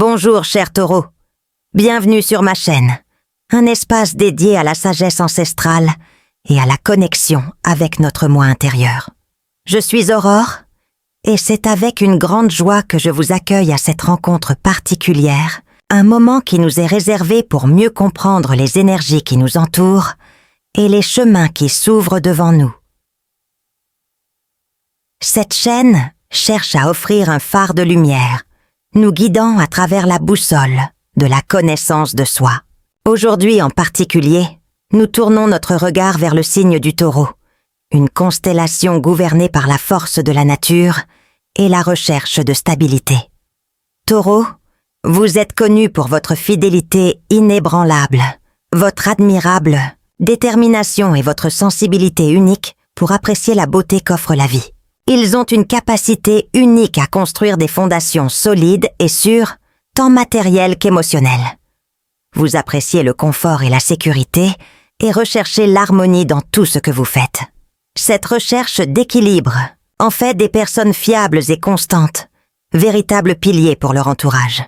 Bonjour, cher taureau. Bienvenue sur ma chaîne, un espace dédié à la sagesse ancestrale et à la connexion avec notre moi intérieur. Je suis Aurore, et c'est avec une grande joie que je vous accueille à cette rencontre particulière, un moment qui nous est réservé pour mieux comprendre les énergies qui nous entourent et les chemins qui s'ouvrent devant nous. Cette chaîne cherche à offrir un phare de lumière, nous guidant à travers la boussole de la connaissance de soi. Aujourd'hui en particulier, nous tournons notre regard vers le signe du Taureau, une constellation gouvernée par la force de la nature et la recherche de stabilité. Taureau, vous êtes connu pour votre fidélité inébranlable, votre admirable détermination et votre sensibilité unique pour apprécier la beauté qu'offre la vie. Ils ont une capacité unique à construire des fondations solides et sûres, tant matérielles qu'émotionnelles. Vous appréciez le confort et la sécurité et recherchez l'harmonie dans tout ce que vous faites. Cette recherche d'équilibre en fait des personnes fiables et constantes, véritables piliers pour leur entourage.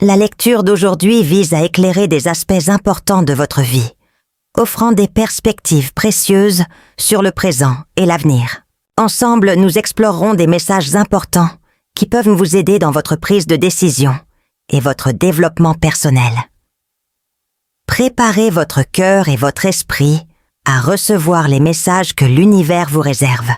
La lecture d'aujourd'hui vise à éclairer des aspects importants de votre vie, offrant des perspectives précieuses sur le présent et l'avenir. Ensemble, nous explorerons des messages importants qui peuvent vous aider dans votre prise de décision et votre développement personnel. Préparez votre cœur et votre esprit à recevoir les messages que l'univers vous réserve.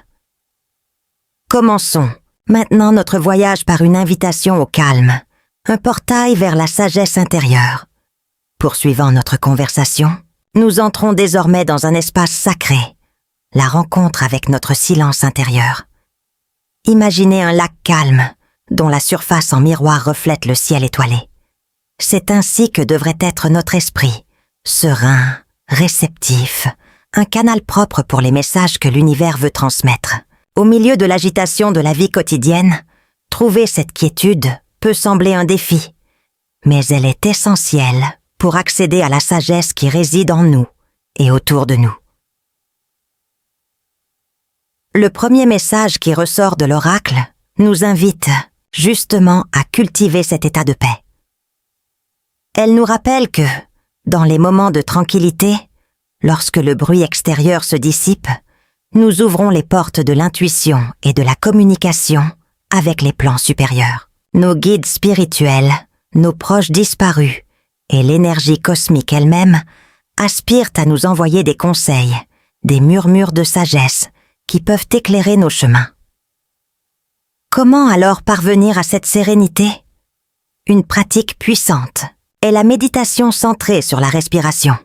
Commençons maintenant notre voyage par une invitation au calme, un portail vers la sagesse intérieure. Poursuivant notre conversation, nous entrons désormais dans un espace sacré, la rencontre avec notre silence intérieur. Imaginez un lac calme, dont la surface en miroir reflète le ciel étoilé. C'est ainsi que devrait être notre esprit, serein, réceptif, un canal propre pour les messages que l'univers veut transmettre. Au milieu de l'agitation de la vie quotidienne, trouver cette quiétude peut sembler un défi, mais elle est essentielle pour accéder à la sagesse qui réside en nous et autour de nous. Le premier message qui ressort de l'oracle nous invite justement à cultiver cet état de paix. Elle nous rappelle que, dans les moments de tranquillité, lorsque le bruit extérieur se dissipe, nous ouvrons les portes de l'intuition et de la communication avec les plans supérieurs. Nos guides spirituels, nos proches disparus et l'énergie cosmique elle-même aspirent à nous envoyer des conseils, des murmures de sagesse qui peuvent éclairer nos chemins. Comment alors parvenir à cette sérénité? Une pratique puissante est la méditation centrée sur la respiration.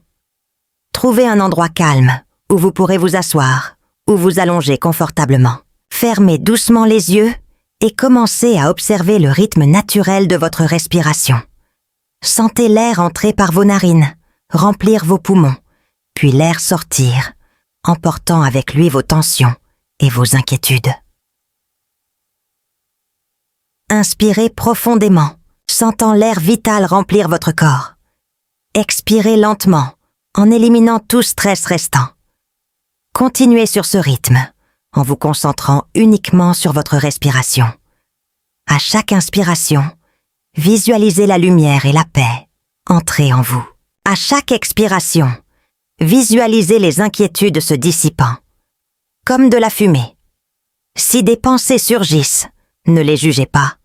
Trouvez un endroit calme où vous pourrez vous asseoir ou vous allonger confortablement. Fermez doucement les yeux et commencez à observer le rythme naturel de votre respiration. Sentez l'air entrer par vos narines, remplir vos poumons, puis l'air sortir, emportant avec lui vos tensions et vos inquiétudes. Inspirez profondément, sentant l'air vital remplir votre corps. Expirez lentement, en éliminant tout stress restant. Continuez sur ce rythme, en vous concentrant uniquement sur votre respiration. À chaque inspiration, visualisez la lumière et la paix entrer en vous. À chaque expiration, visualisez les inquiétudes se dissipant, comme de la fumée. Si des pensées surgissent, ne les jugez pas.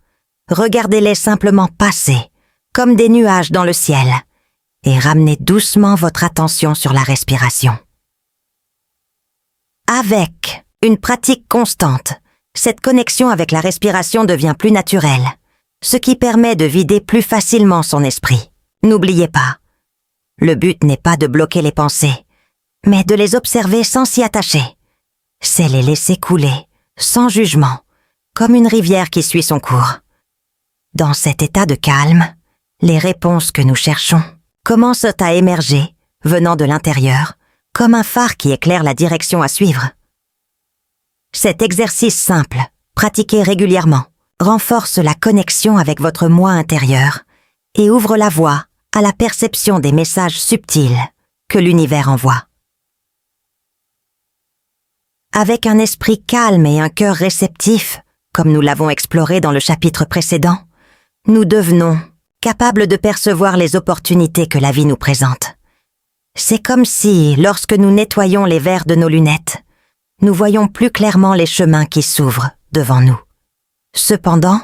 Regardez-les simplement passer, comme des nuages dans le ciel, et ramenez doucement votre attention sur la respiration. Avec une pratique constante, cette connexion avec la respiration devient plus naturelle, ce qui permet de vider plus facilement son esprit. N'oubliez pas, le but n'est pas de bloquer les pensées, mais de les observer sans s'y attacher. C'est les laisser couler, sans jugement, comme une rivière qui suit son cours. Dans cet état de calme, les réponses que nous cherchons commencent à émerger, venant de l'intérieur, comme un phare qui éclaire la direction à suivre. Cet exercice simple, pratiqué régulièrement, renforce la connexion avec votre moi intérieur et ouvre la voie à la perception des messages subtils que l'univers envoie. Avec un esprit calme et un cœur réceptif, comme nous l'avons exploré dans le chapitre précédent, nous devenons capables de percevoir les opportunités que la vie nous présente. C'est comme si, lorsque nous nettoyons les verres de nos lunettes, nous voyons plus clairement les chemins qui s'ouvrent devant nous. Cependant,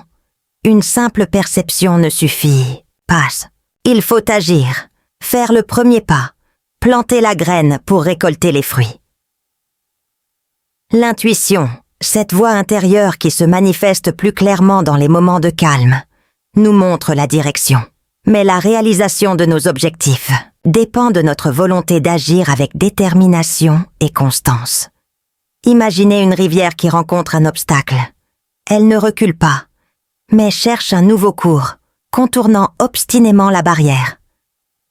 une simple perception ne suffit pas. Il faut agir, faire le premier pas, planter la graine pour récolter les fruits. L'intuition, cette voix intérieure qui se manifeste plus clairement dans les moments de calme, nous montre la direction. Mais la réalisation de nos objectifs dépend de notre volonté d'agir avec détermination et constance. Imaginez une rivière qui rencontre un obstacle. Elle ne recule pas, mais cherche un nouveau cours, contournant obstinément la barrière.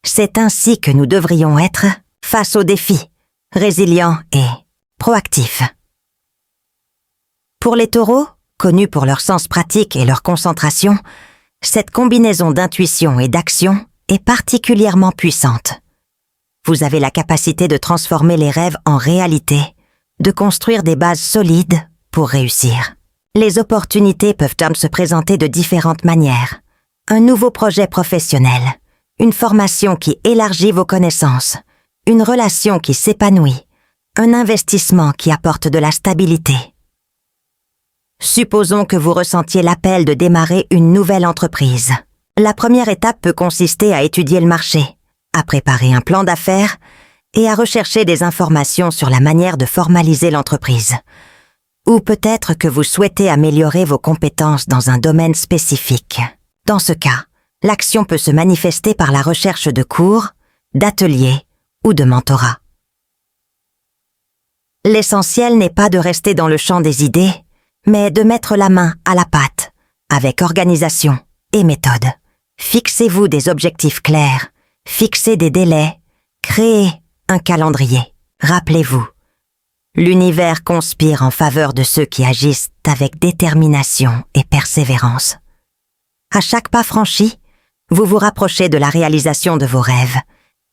C'est ainsi que nous devrions être face aux défis, résilients et proactifs. Pour les taureaux, connus pour leur sens pratique et leur concentration, cette combinaison d'intuition et d'action est particulièrement puissante. Vous avez la capacité de transformer les rêves en réalité, de construire des bases solides pour réussir. Les opportunités peuvent se présenter de différentes manières. Un nouveau projet professionnel, une formation qui élargit vos connaissances, une relation qui s'épanouit, un investissement qui apporte de la stabilité. Supposons que vous ressentiez l'appel de démarrer une nouvelle entreprise. La première étape peut consister à étudier le marché, à préparer un plan d'affaires et à rechercher des informations sur la manière de formaliser l'entreprise. Ou peut-être que vous souhaitez améliorer vos compétences dans un domaine spécifique. Dans ce cas, l'action peut se manifester par la recherche de cours, d'ateliers ou de mentorat. L'essentiel n'est pas de rester dans le champ des idées, mais de mettre la main à la pâte, avec organisation et méthode. Fixez-vous des objectifs clairs, fixez des délais, créez un calendrier. Rappelez-vous, l'univers conspire en faveur de ceux qui agissent avec détermination et persévérance. À chaque pas franchi, vous vous rapprochez de la réalisation de vos rêves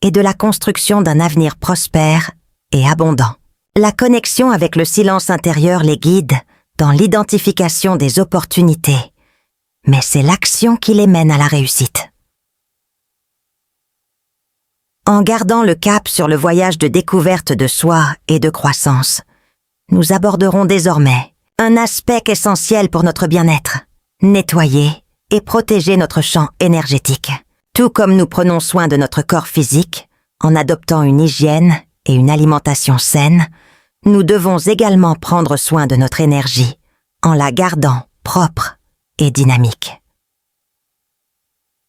et de la construction d'un avenir prospère et abondant. La connexion avec le silence intérieur les guide dans l'identification des opportunités, mais c'est l'action qui les mène à la réussite. En gardant le cap sur le voyage de découverte de soi et de croissance, nous aborderons désormais un aspect essentiel pour notre bien-être, nettoyer et protéger notre champ énergétique. Tout comme nous prenons soin de notre corps physique, en adoptant une hygiène et une alimentation saine, nous devons également prendre soin de notre énergie, en la gardant propre et dynamique.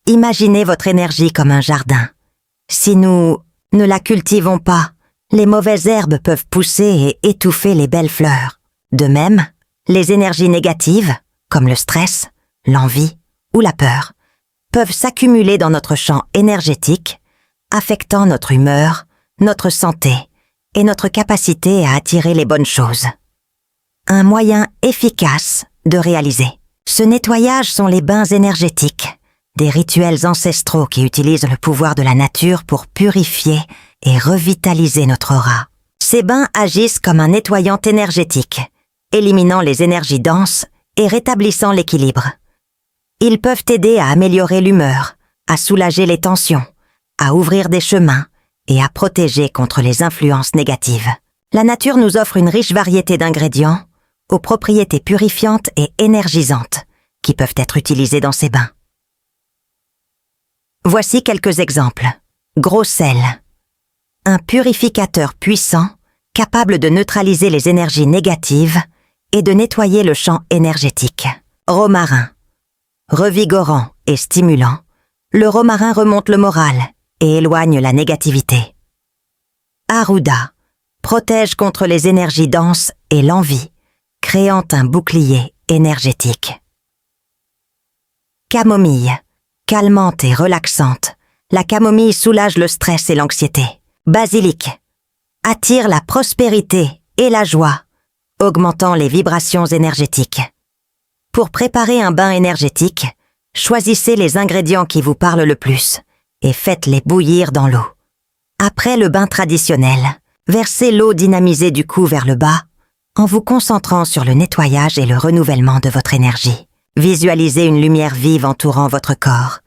Imaginez votre énergie comme un jardin. Si nous ne la cultivons pas, les mauvaises herbes peuvent pousser et étouffer les belles fleurs. De même, les énergies négatives, comme le stress, l'envie ou la peur, peuvent s'accumuler dans notre champ énergétique, affectant notre humeur, notre santé et notre capacité à attirer les bonnes choses. Un moyen efficace de réaliser ce nettoyage sont les bains énergétiques, des rituels ancestraux qui utilisent le pouvoir de la nature pour purifier et revitaliser notre aura. Ces bains agissent comme un nettoyant énergétique, éliminant les énergies denses et rétablissant l'équilibre. Ils peuvent aider à améliorer l'humeur, à soulager les tensions, à ouvrir des chemins et à protéger contre les influences négatives. La nature nous offre une riche variété d'ingrédients aux propriétés purifiantes et énergisantes qui peuvent être utilisés dans ces bains. Voici quelques exemples. Gros sel. Un purificateur puissant, capable de neutraliser les énergies négatives et de nettoyer le champ énergétique. Romarin. Revigorant et stimulant, le romarin remonte le moral et éloigne la négativité. Aruda. Protège contre les énergies denses et l'envie, créant un bouclier énergétique. Camomille. Calmante et relaxante, la camomille soulage le stress et l'anxiété. Basilic. Attire la prospérité et la joie, augmentant les vibrations énergétiques. Pour préparer un bain énergétique, choisissez les ingrédients qui vous parlent le plus et faites-les bouillir dans l'eau. Après le bain traditionnel, versez l'eau dynamisée du cou vers le bas en vous concentrant sur le nettoyage et le renouvellement de votre énergie. Visualisez une lumière vive entourant votre corps,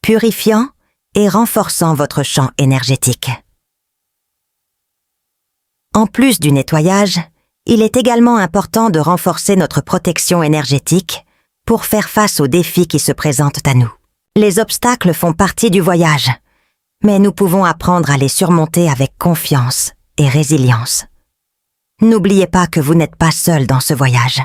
purifiant et renforçant votre champ énergétique. En plus du nettoyage, il est également important de renforcer notre protection énergétique pour faire face aux défis qui se présentent à nous. Les obstacles font partie du voyage, mais nous pouvons apprendre à les surmonter avec confiance et résilience. N'oubliez pas que vous n'êtes pas seul dans ce voyage.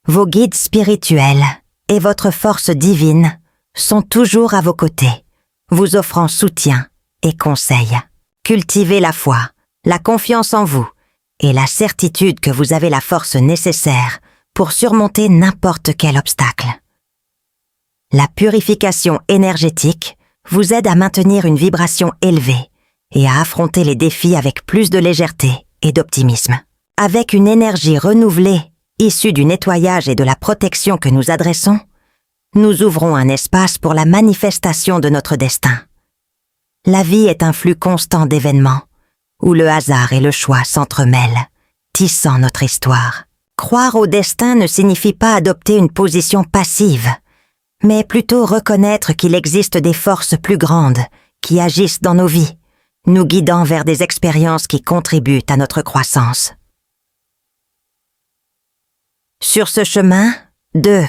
Vos guides spirituels et votre force divine sont toujours à vos côtés, vous offrant soutien et conseils. Cultivez la foi, la confiance en vous et la certitude que vous avez la force nécessaire pour surmonter n'importe quel obstacle. La purification énergétique vous aide à maintenir une vibration élevée et à affronter les défis avec plus de légèreté et d'optimisme. Avec une énergie renouvelée, issue du nettoyage et de la protection que nous adressons, nous ouvrons un espace pour la manifestation de notre destin. La vie est un flux constant d'événements, où le hasard et le choix s'entremêlent, tissant notre histoire. Croire au destin ne signifie pas adopter une position passive, mais plutôt reconnaître qu'il existe des forces plus grandes qui agissent dans nos vies, nous guidant vers des expériences qui contribuent à notre croissance. Sur ce chemin, de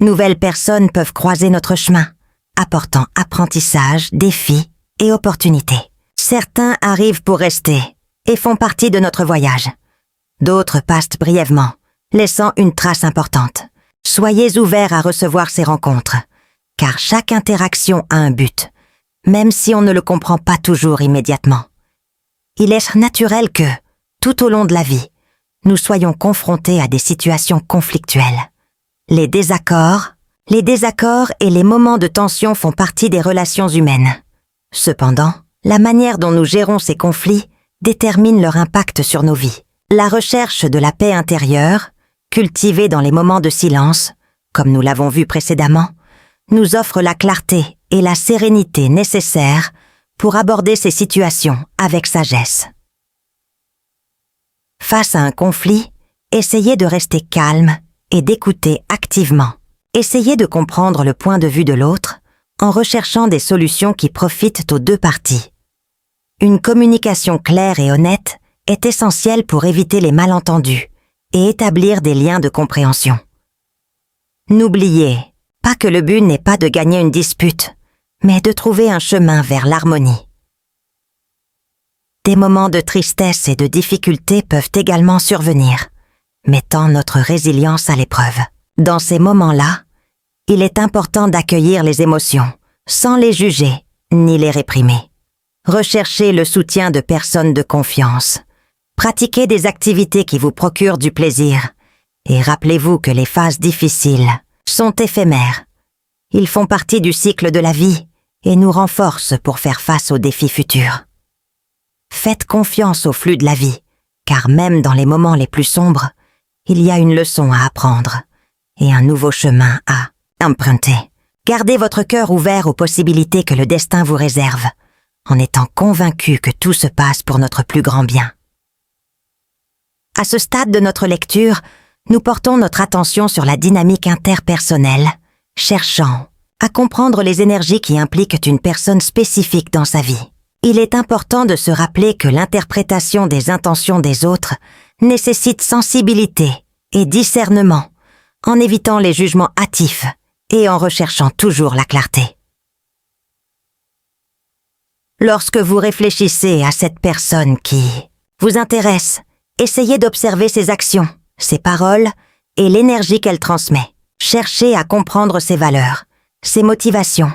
nouvelles personnes peuvent croiser notre chemin, apportant apprentissage, défis et opportunités. Certains arrivent pour rester et font partie de notre voyage. D'autres passent brièvement, laissant une trace importante. Soyez ouverts à recevoir ces rencontres, car chaque interaction a un but, même si on ne le comprend pas toujours immédiatement. Il est naturel que, tout au long de la vie, nous soyons confrontés à des situations conflictuelles. Les désaccords et les moments de tension font partie des relations humaines. Cependant, la manière dont nous gérons ces conflits détermine leur impact sur nos vies. La recherche de la paix intérieure, cultivée dans les moments de silence, comme nous l'avons vu précédemment, nous offre la clarté et la sérénité nécessaires pour aborder ces situations avec sagesse. Face à un conflit, essayez de rester calme et d'écouter activement. Essayez de comprendre le point de vue de l'autre en recherchant des solutions qui profitent aux deux parties. Une communication claire et honnête est essentielle pour éviter les malentendus et établir des liens de compréhension. N'oubliez pas que le but n'est pas de gagner une dispute, mais de trouver un chemin vers l'harmonie. Des moments de tristesse et de difficulté peuvent également survenir, mettant notre résilience à l'épreuve. Dans ces moments-là, il est important d'accueillir les émotions, sans les juger ni les réprimer. Recherchez le soutien de personnes de confiance. Pratiquez des activités qui vous procurent du plaisir. Et rappelez-vous que les phases difficiles sont éphémères. Ils font partie du cycle de la vie et nous renforcent pour faire face aux défis futurs. Faites confiance au flux de la vie, car même dans les moments les plus sombres, il y a une leçon à apprendre et un nouveau chemin à emprunter. Gardez votre cœur ouvert aux possibilités que le destin vous réserve, en étant convaincu que tout se passe pour notre plus grand bien. À ce stade de notre lecture, nous portons notre attention sur la dynamique interpersonnelle, cherchant à comprendre les énergies qui impliquent une personne spécifique dans sa vie. Il est important de se rappeler que l'interprétation des intentions des autres nécessite sensibilité et discernement, en évitant les jugements hâtifs et en recherchant toujours la clarté. Lorsque vous réfléchissez à cette personne qui vous intéresse, essayez d'observer ses actions, ses paroles et l'énergie qu'elle transmet. Cherchez à comprendre ses valeurs, ses motivations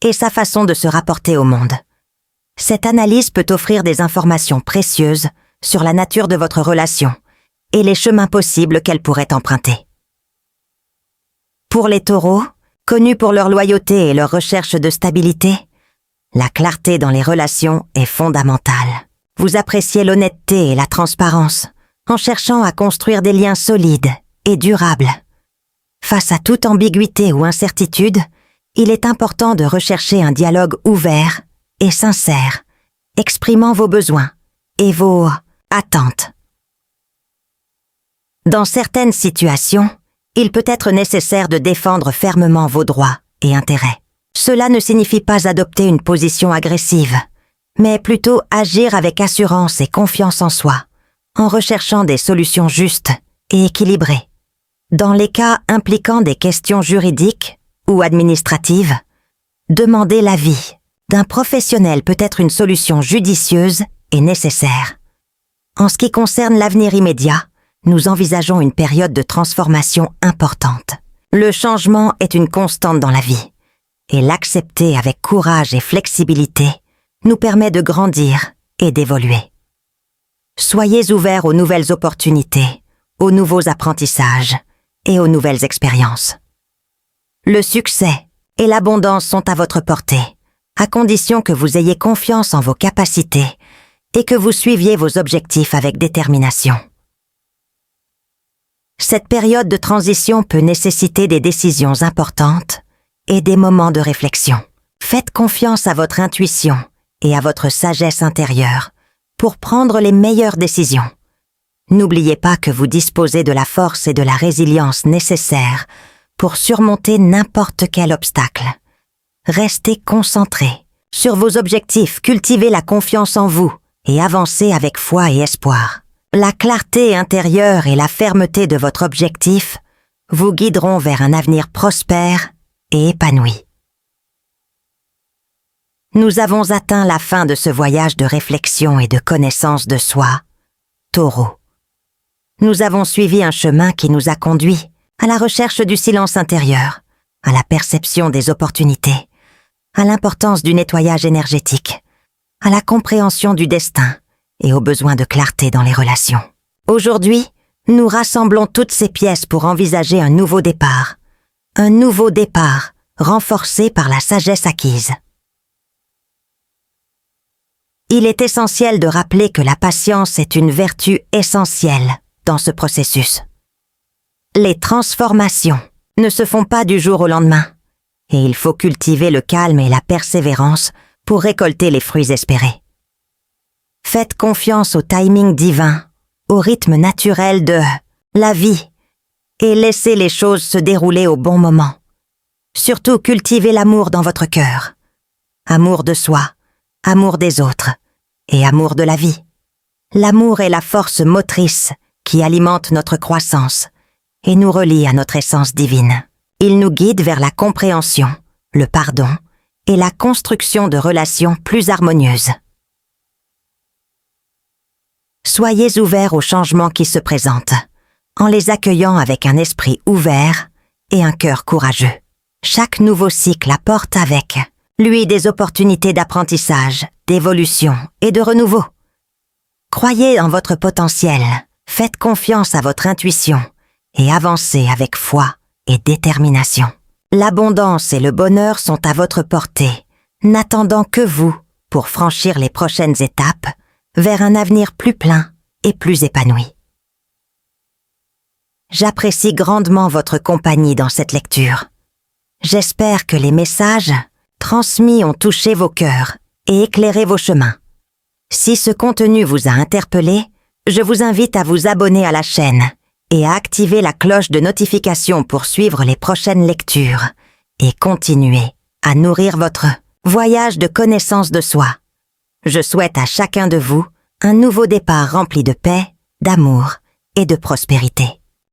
et sa façon de se rapporter au monde. Cette analyse peut offrir des informations précieuses sur la nature de votre relation et les chemins possibles qu'elle pourrait emprunter. Pour les taureaux, connus pour leur loyauté et leur recherche de stabilité, la clarté dans les relations est fondamentale. Vous appréciez l'honnêteté et la transparence en cherchant à construire des liens solides et durables. Face à toute ambiguïté ou incertitude, il est important de rechercher un dialogue ouvert et sincère, exprimant vos besoins et vos attentes. Dans certaines situations, il peut être nécessaire de défendre fermement vos droits et intérêts. Cela ne signifie pas adopter une position agressive, mais plutôt agir avec assurance et confiance en soi, en recherchant des solutions justes et équilibrées. Dans les cas impliquant des questions juridiques ou administratives, demander l'avis d'un professionnel peut être une solution judicieuse et nécessaire. En ce qui concerne l'avenir immédiat, nous envisageons une période de transformation importante. Le changement est une constante dans la vie, et l'accepter avec courage et flexibilité nous permet de grandir et d'évoluer. Soyez ouverts aux nouvelles opportunités, aux nouveaux apprentissages et aux nouvelles expériences. Le succès et l'abondance sont à votre portée, à condition que vous ayez confiance en vos capacités et que vous suiviez vos objectifs avec détermination. Cette période de transition peut nécessiter des décisions importantes et des moments de réflexion. Faites confiance à votre intuition et à votre sagesse intérieure pour prendre les meilleures décisions. N'oubliez pas que vous disposez de la force et de la résilience nécessaires pour surmonter n'importe quel obstacle. Restez concentrés sur vos objectifs, cultivez la confiance en vous et avancez avec foi et espoir. La clarté intérieure et la fermeté de votre objectif vous guideront vers un avenir prospère et épanoui. Nous avons atteint la fin de ce voyage de réflexion et de connaissance de soi, Taureau. Nous avons suivi un chemin qui nous a conduits à la recherche du silence intérieur, à la perception des opportunités, à l'importance du nettoyage énergétique, à la compréhension du destin et au besoin de clarté dans les relations. Aujourd'hui, nous rassemblons toutes ces pièces pour envisager un nouveau départ renforcé par la sagesse acquise. Il est essentiel de rappeler que la patience est une vertu essentielle dans ce processus. Les transformations ne se font pas du jour au lendemain, et il faut cultiver le calme et la persévérance pour récolter les fruits espérés. Faites confiance au timing divin, au rythme naturel de la vie, et laissez les choses se dérouler au bon moment. Surtout cultivez l'amour dans votre cœur. Amour de soi, amour des autres, et amour de la vie. L'amour est la force motrice qui alimente notre croissance et nous relie à notre essence divine. Il nous guide vers la compréhension, le pardon et la construction de relations plus harmonieuses. Soyez ouverts aux changements qui se présentent, en les accueillant avec un esprit ouvert et un cœur courageux. Chaque nouveau cycle apporte avec lui des opportunités d'apprentissage, d'évolution et de renouveau. Croyez en votre potentiel, faites confiance à votre intuition et avancez avec foi et détermination. L'abondance et le bonheur sont à votre portée, n'attendant que vous pour franchir les prochaines étapes vers un avenir plus plein et plus épanoui. J'apprécie grandement votre compagnie dans cette lecture. J'espère que les messages transmis ont touché vos cœurs et éclairé vos chemins. Si ce contenu vous a interpellé, je vous invite à vous abonner à la chaîne et à activer la cloche de notification pour suivre les prochaines lectures et continuer à nourrir votre voyage de connaissance de soi. Je souhaite à chacun de vous un nouveau départ rempli de paix, d'amour et de prospérité.